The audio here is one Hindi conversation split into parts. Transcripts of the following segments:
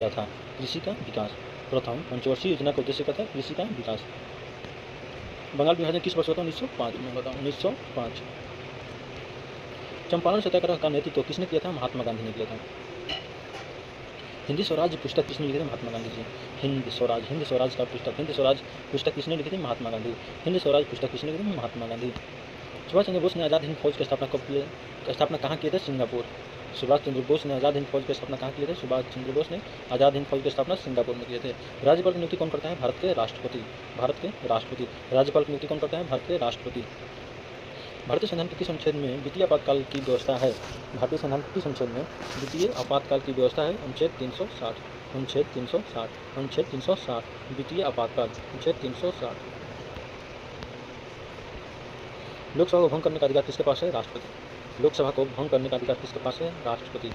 क्या था? कृषि का विकास। प्रथम पंचवर्षीय योजना का उद्देश्य क्या था? कृषि का विकास। बंगाल विभाजन किस वर्ष हुआ था? 1905 में बताओ। 1905। चंपारण सत्याग्रह का नेतृत्व किसने किया था? महात्मा गांधी ने किया था। हिंदी स्वराज पुस्तक किसने लिखी थी? महात्मा गांधी जी। हिंद स्वराज का पुस्तक, हिंद स्वराज पुस्तक किसने लिखी थी? महात्मा गांधी। हिंद स्वराज पुस्तक किसने लिखी थी? महात्मा गांधी। सुभाष चंद्र बोस ने आज़ाद हिंद फौज की स्थापना कब की? स्थापना कहाँ किए थे? सिंगापुर। सुभाष चंद्र बोस ने आज़ाद हिंद फौज की स्थापना कहाँ किए थे? सुभाष चंद्र बोस ने आज़ाद हिंद फौज की स्थापना सिंगापुर में किए थे। राज्यपाल की नियुक्ति कौन करता है? भारत के राष्ट्रपति। भारत के राष्ट्रपति। राज्यपाल की नियुक्ति कौन करता है? भारत के राष्ट्रपति। भारतीय संविधान के किस अनुच्छेद में द्वितीय आपातकाल की व्यवस्था है? भारतीय संविधान के किस अनुच्छेद में द्वितीय आपातकाल की व्यवस्था है? अनुच्छेद 360। अनुच्छेद 360। अनुच्छेद 360। द्वितीय आपातकाल। अनुच्छेद 360। लोकसभा को भंग करने का अधिकार किसके पास है? राष्ट्रपति। लोकसभा को भंग करने का अधिकार किसके पास है? राष्ट्रपति।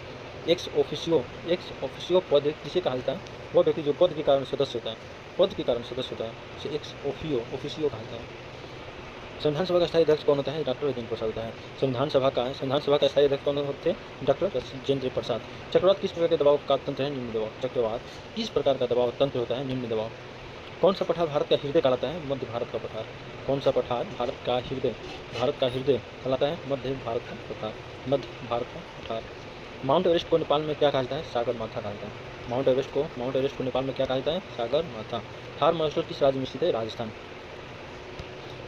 एक्स ऑफिशियो पद किसे कहा जाता है? वह व्यक्ति जो पद के कारण सदस्य होता है, पद के कारण सदस्य होता है, उसे एक्स ऑफिशियो कहा जाता है। संविधान सभा का स्थायी अध्यक्ष कौन होता है? डॉक्टर राजेंद्र प्रसाद होता है। संविधान सभा का स्थायी अध्यक्ष कौन होते हैं? डॉक्टर राजेंद्र प्रसाद। चक्रवात किस प्रकार के दबाव का तंत्र है? निम्न दबाव। चक्रवात किस प्रकार का दबाव तंत्र होता है? निम्न दबाव। कौन सा पठार भारत का हृदय कहलाता है? मध्य भारत का पठार। कौन सा पठार भारत का हृदय कहलाता है? मध्य भारत का पठार। मध्य भारत का पठार। माउंट एवरेस्ट को नेपाल में क्या कहा जाता है? सागर माथा कहा जाता है। माउंट एवरेस्ट को नेपाल में क्या कहा जाता है? सागर माथा। थार मरुस्थल किस राज्य में स्थित है? राजस्थान।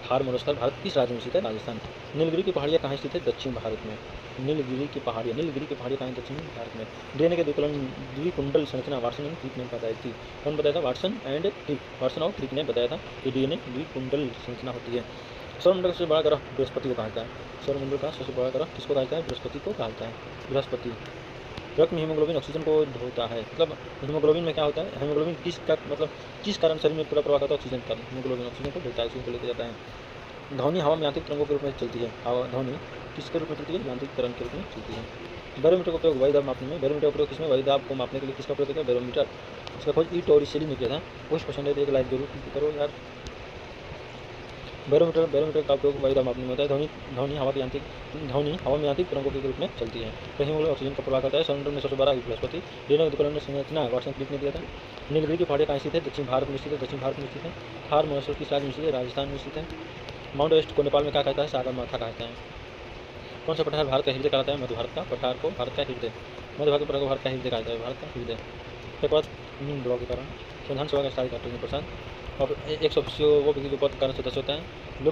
थार मरुस्थल भारत किस राज्य में स्थित है? राजस्थान। नीलगिरी की पहाड़ियाँ कहाँ स्थित है? दक्षिण भारत में। नीलगिरी की पहाड़ियाँ कहाँ है? दक्षिण भारत में। डीएनए के द्विकुंडल संरचना वाटसन एंड क्रिक ने बताई थी। कौन बताया था? वाटसन और क्रिक ने बताया था कि डीएनए द्विकुंडल संरचना होती है। सौरमंडल का सबसे बड़ा ग्रह बृहस्पति को कहा जाता है। सौरमंडल का सबसे बड़ा ग्रह किसको कहा जाता है? बृहस्पति को कहा जाता है। बृहस्पति। रक्त में हीमोग्लोबिन ऑक्सीजन को ढोता है। मतलब हीमोग्लोबिन में क्या होता है? हीमोग्लोबिन किस कारण शरीर में पूरा प्रवाह करता है? ऑक्सीजन का। हीमोग्लोबिन ऑक्सीजन को ढोता है, ऑक्सीजन को लेकर जाता है। ध्वनि हवा में यांत्रिक तरंगों के रूप में चलती है। ध्वनि किसके रूप में चलती है? यांत्रिक तरंग के रूप में चलती है। बैरोमीटर का उपयोग वायुदाब मापने में। बैरोमीटर का उपयोग किसमें? वायुदाब को मापने के लिए किसका प्रयोग किया? बैरोमीटर। इसका खोज ई टोरिसेली ने किया था। कुछ पसंद है तो एक लाइक जरूर करो यार। बैरोमीटर का उपयोग वायुदाब मापने में होता है। ध्वनि हवा में यांत्रिक तरंगों के रूप में चलती है। हीमोग्लोबिन ऑक्सीजन का प्रवाह करता है। सौरमंडल में सबसे बड़ा बृहस्पति। डीएनए उत्कलन संरचना वाटसन क्रिक ने दिया था। नीलगिरी की पहाड़ियाँ कहाँ स्थित है? दक्षिण भारत में स्थित है। थार मरुस्थल किस राज्य में स्थित है? राजस्थान में स्थित है। माउंट एवरेस्ट को नेपाल में क्या कहता है? सागर माथा कहता है। कौन सा पठार भारत का हृदय कहलाता है? मध्य भारत का पठार को भारत का हृदय। मध्य भारत को भारत का हृदय कहता है। भारत का हृदय। उसके बाद निम्न दबाव के कारण संविधान सभा का स्थायी डॉक्टर राजेंद्र प्रसाद और एक सौ वो व्यक्ति जो पद कारण सदस्य होता है। लोक